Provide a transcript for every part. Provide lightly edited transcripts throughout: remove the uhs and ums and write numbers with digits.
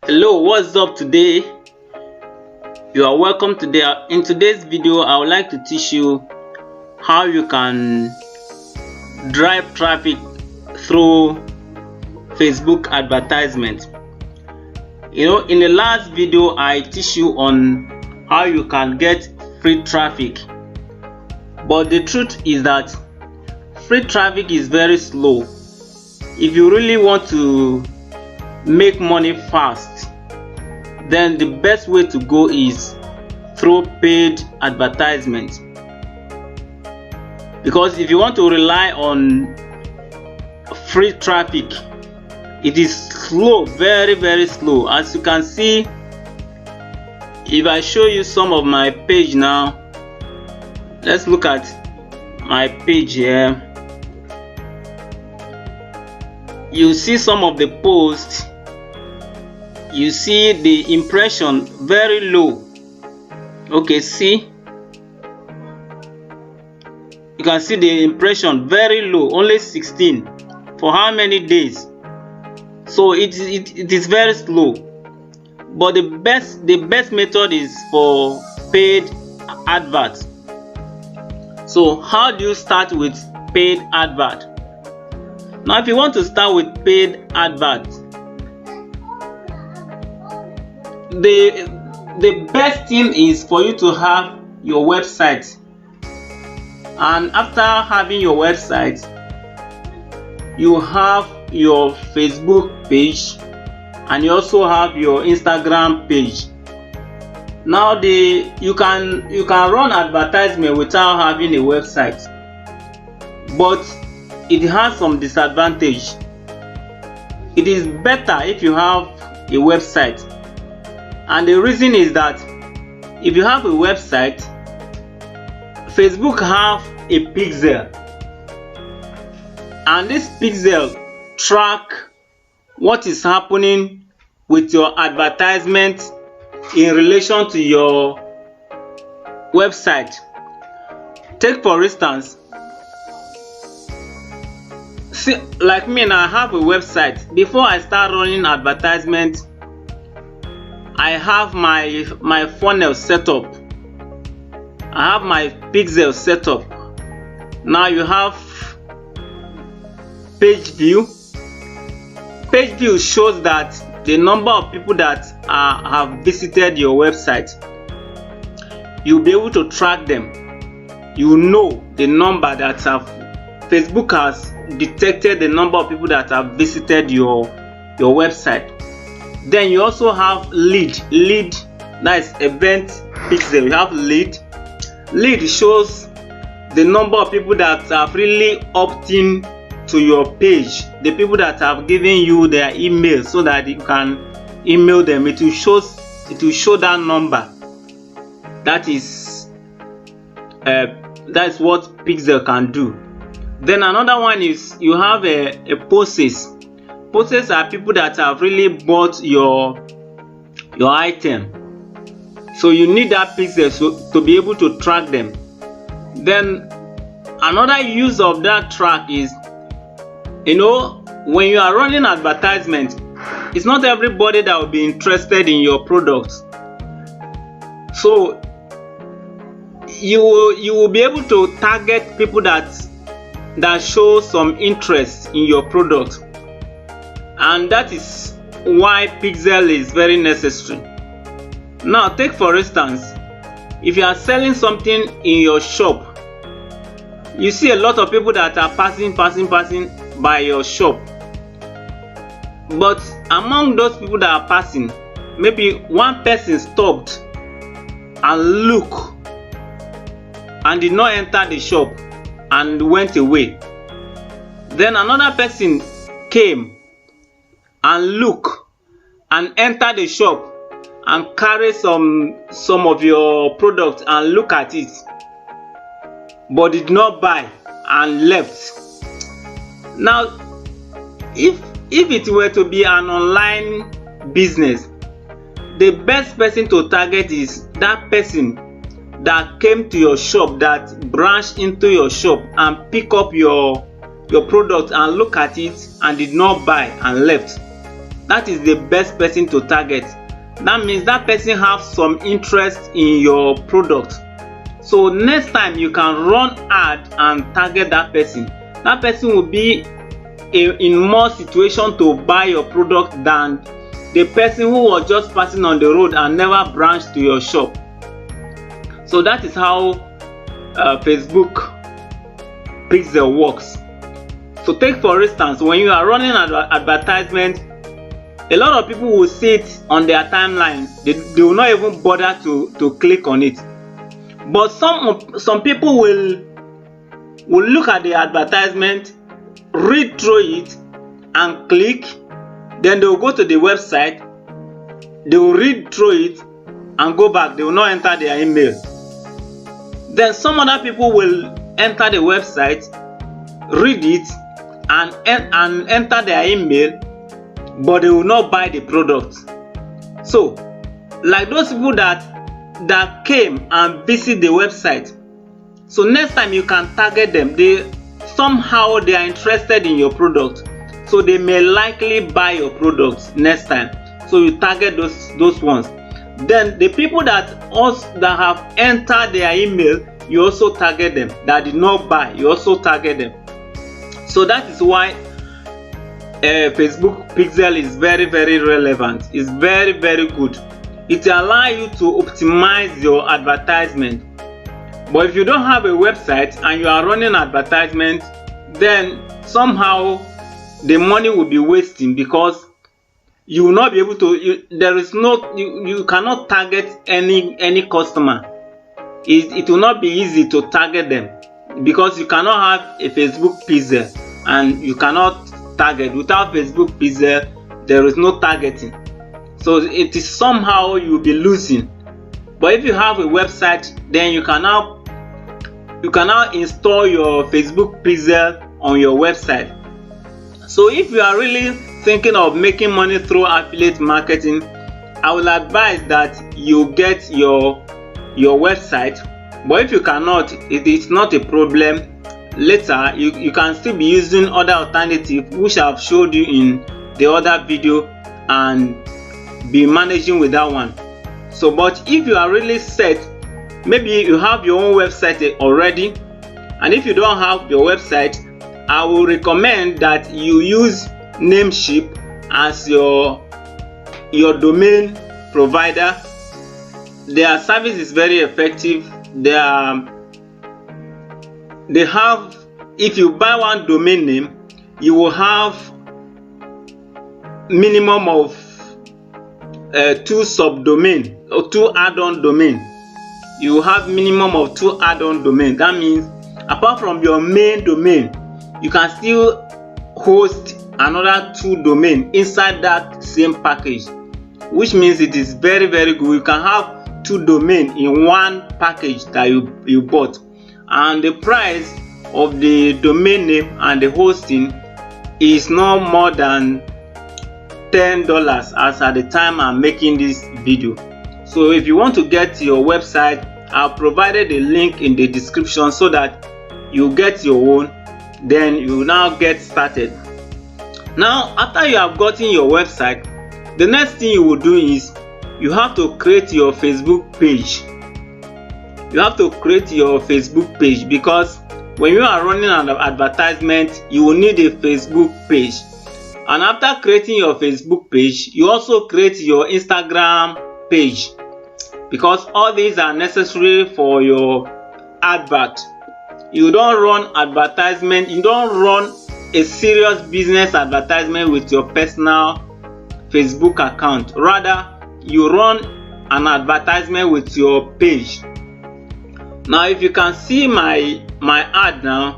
Hello, what's up today? You are welcome today. In today's video, I would like to teach you how you can drive traffic through Facebook advertisement. In the last video, I teach you on how you can get free traffic. But the truth is that free traffic is very slow. If you really want to make money fast, then the best way to go is through paid advertisement. Because if you want to rely on free traffic, it is slow, very slow. As you can see, if I show you some of my page now, let's look at my page here. You see some of the posts. You see the impression very low. Okay, see, you can see the impression very low, only 16. For how many days? So it is very slow. But the best method is for paid adverts. So how do you start with paid advert? Now if you want to start with paid advert, the best thing is for you to have your website. And after having your website, you have your Facebook page and you also have your Instagram page. Now you can run advertisement without having a website, but it has some disadvantage. It is better if you have a website. And the reason is that if you have a website, Facebook have a pixel, and this pixel track what is happening with your advertisement in relation to your website. Take for instance, see, like me now, I have a website. Before I start running advertisement, I have my funnel set up. I have my pixel set up. Now you have page view. Page view shows that the number of people that have visited your website. You'll be able to track them. You know the number that Facebook has detected the number of people that have visited your website. Then you also have lead, that is event pixel. You have lead. Lead shows the number of people that have really opted to your page, the people that have given you their email so that you can email them. It will show that number. That's what pixel can do. Then another one is you have a posts. Posts are people that have really bought your item. So you need that pixel to be able to track them. Then another use of that track is, when you are running advertisement, it's not everybody that will be interested in your product. So you will be able to target people that show some interest in your product. And that is why pixel is very necessary. Now take for instance, if you are selling something in your shop, you see a lot of people that are passing by your shop. But among those people that are passing, maybe one person stopped and looked and did not enter the shop and went away. Then another person came and looked and entered the shop and carry some of your product and look at it, but did not buy and left. Now if it were to be an online business, the best person to target is that person that came to your shop, that branched into your shop and pick up your product and look at it and did not buy and left. that is the best person to target. That means that person have some interest in your product. So next time you can run ad and target that person. That person will be in more situation to buy your product than the person who was just passing on the road and never branched to your shop. So that is how Facebook pixel works. So take for instance, when you are running an advertisement, a lot of people will see it on their timeline. They will not even bother to click on it. But some people will look at the advertisement, read through it and click. Then they will go to the website, they will read through it and go back. They will not enter their email. Then some other people will enter the website, read it and enter their email, but they will not buy the product. So like those people that came and visit the website, so next time you can target them. Somehow they are interested in your product, so they may likely buy your product next time. So you target those ones. Then the people that have entered their email, you also target them. That did not buy, you also target them. So that is why Facebook pixel is very, very relevant. It's very, very good. It allows you to optimize your advertisement. But if you don't have a website and you are running advertisement, then somehow the money will be wasting, because you will not be able to. You cannot target any customer. It will not be easy to target them, because you cannot have a Facebook pixel and you cannot target. Without Facebook pixel, there is no targeting. So it is somehow you will be losing. But if you have a website, then you can now install your Facebook pixel on your website. So if you are really thinking of making money through affiliate marketing, I will advise that you get your website. But if you cannot, it is not a problem. Later you can still be using other alternatives which I have showed you in the other video and be managing with that one. So but if you are really set, maybe you have your own website already, and if you don't have your website, I will recommend that you use Namecheap as your domain provider. Their service is very effective. They have, if you buy one domain name, you will have minimum of 2 subdomain or 2 add-on domain. You will have minimum of 2 add-on domain. That means apart from your main domain, you can still host another 2 domain inside that same package, which means it is very, very good. You can have 2 domain in one package that you bought, and the price of the domain name and the hosting is no more than $10 as at the time I'm making this video. So if you want to get your website, I've provided a link in the description so that you get your own. Then you now get started. Now after you have gotten your website, the next thing you will do is you have to create your Facebook page. You have to create your Facebook page, because when you are running an advertisement, you will need a Facebook page. And after creating your Facebook page, you also create your Instagram page, because all these are necessary for your advert. You don't run advertisement, you don't run a serious business advertisement with your personal Facebook account. Rather, you run an advertisement with your page. Now if you can see my ad now,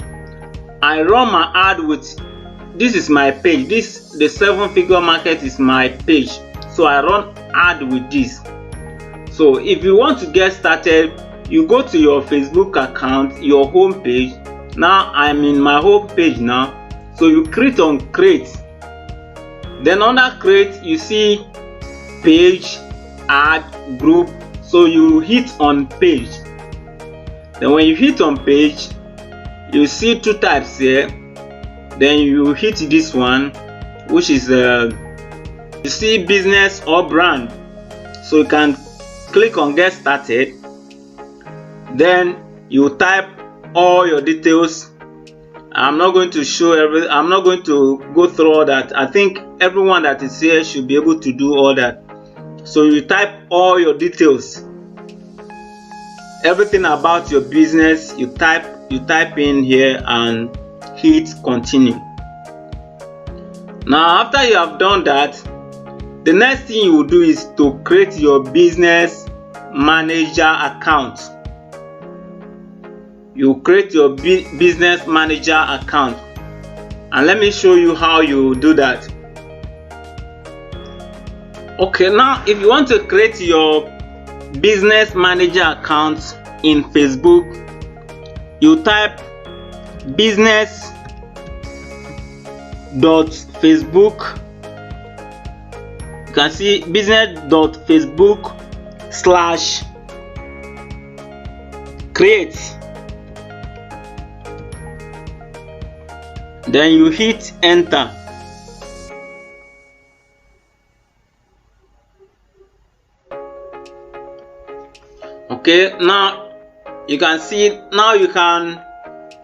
I run my ad with, this is my page. The 7-figure market is my page. So I run ad with this. So if you want to get started, you go to your Facebook account, your home page. Now I'm in my home page now. So you click on create. Then under create, you see page, add, group. So you hit on page. Then when you hit on page, you see 2 types here. Then you hit this one, which is you see business or brand, so you can click on get started. Then you type all your details. I'm not going to show I'm not going to go through all that. I think everyone that is here should be able to do all that. So you type all your details, everything about your business. You type in here and hit continue. Now after you have done that, the next thing you will do is to create your business manager account. You create your business manager account, and let me show you how you do that. Okay, now if you want to create your business manager account in Facebook, you type business.facebook. You can see business.facebook/create. Then you hit enter. Okay, now you can see now you can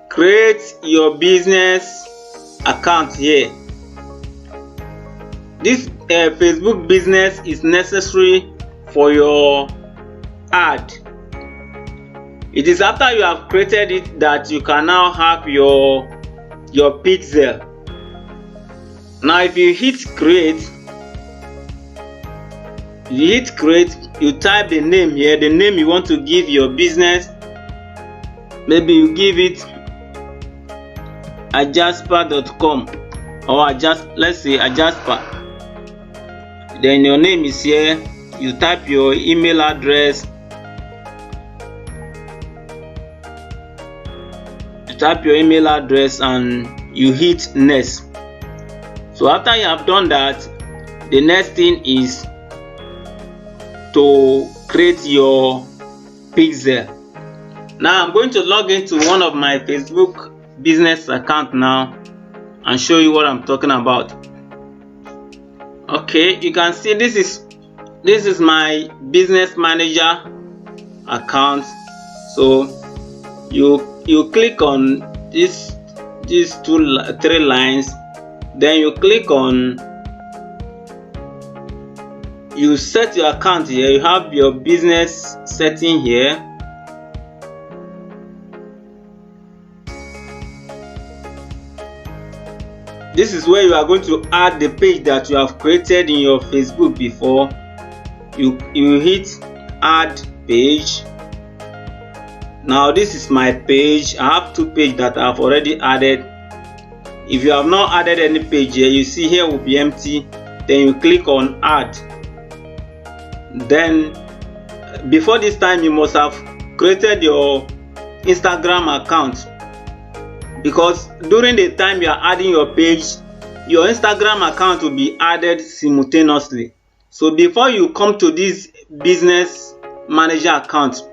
create your business account here. This Facebook business is necessary for your ad. It is after you have created it that you can now have your pixel. Now if you hit create, you type the name here, the name you want to give your business. Maybe you give it ajaspa.com or let's say ajaspa. Then your name is here. You type your email address. And you hit next. So after you have done that, the next thing is to create your pixel. Now I'm going to log into one of my Facebook business account now and show you what I'm talking about. Okay, you can see this is my business manager account. So you click on these three lines, then you click on, you set your account here. You have your business setting here. This is where you are going to add the page that you have created in your Facebook before. You hit add page. Now this is my page. I have two pages that I've already added. If you have not added any page here, you see here will be empty. Then you click on add. Then before this time you must have created your Instagram account, because during the time you are adding your page, your Instagram account will be added simultaneously. So before you come to this business manager account,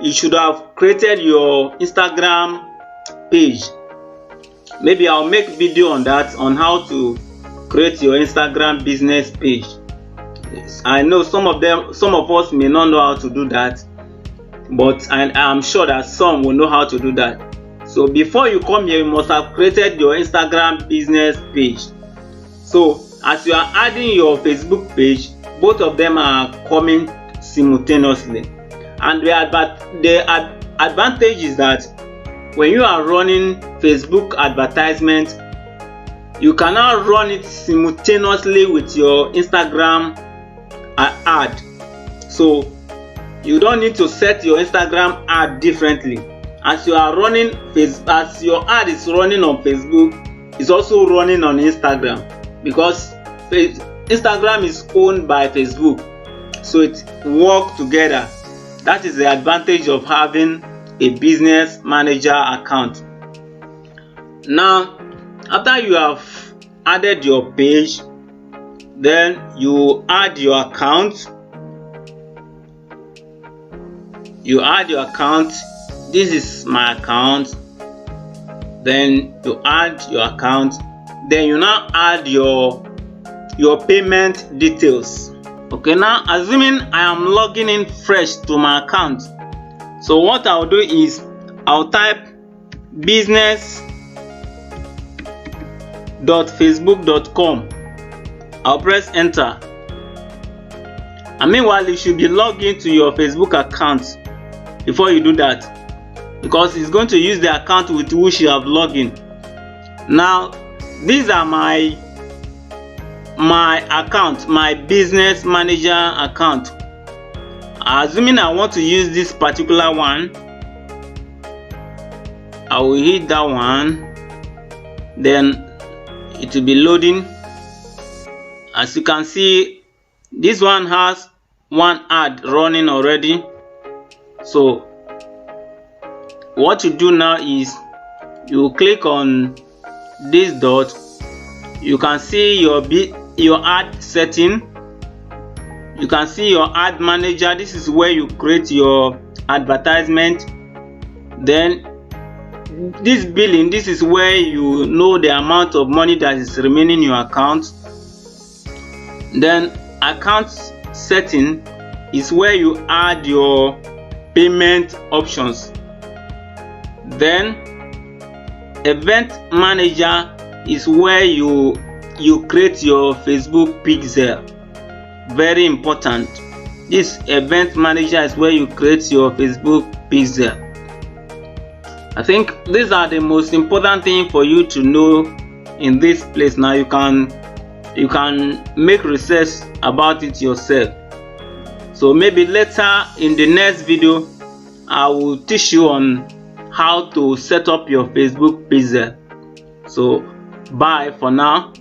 you should have created your Instagram page. Maybe I'll make video on that, on how to create your Instagram business page. I know some of us may not know how to do that, but I'm sure that some will know how to do that. So before you come here, you must have created your Instagram business page. So as you are adding your Facebook page, both of them are coming simultaneously. And the advantage is that when you are running Facebook advertisement, you can now run it simultaneously with your Instagram ad. So you don't need to set your Instagram ad differently. As you are running as your ad is running on Facebook, it's also running on Instagram, because Instagram is owned by Facebook, so it works together. That is the advantage of having a business manager account. Now after you have added your page, then you add your account. This is my account. Then you add your account. Then you now add your your payment details. Okay, now assuming I am logging in fresh to my account, so what I'll do is I'll type business.facebook.com. I'll press enter. And meanwhile, you should be logged into your Facebook account before you do that, because it's going to use the account with which you have logged in. Now, these are my account, my business manager account. Assuming I want to use this particular one, I will hit that one, then it will be loading. As you can see, this one has one ad running already. So what you do now is you click on this dot. You can see your ad setting. You can see your ad manager. This is where you create your advertisement. Then this billing, this is where you know the amount of money that is remaining in your account. Then account setting is where you add your payment options. Then event manager is where you create your Facebook pixel. Very important. This event manager is where you create your Facebook pixel. I think these are the most important thing for you to know in this place. Now you can make research about it yourself. So maybe later in the next video I will teach you on how to set up your Facebook pixel. So bye for now.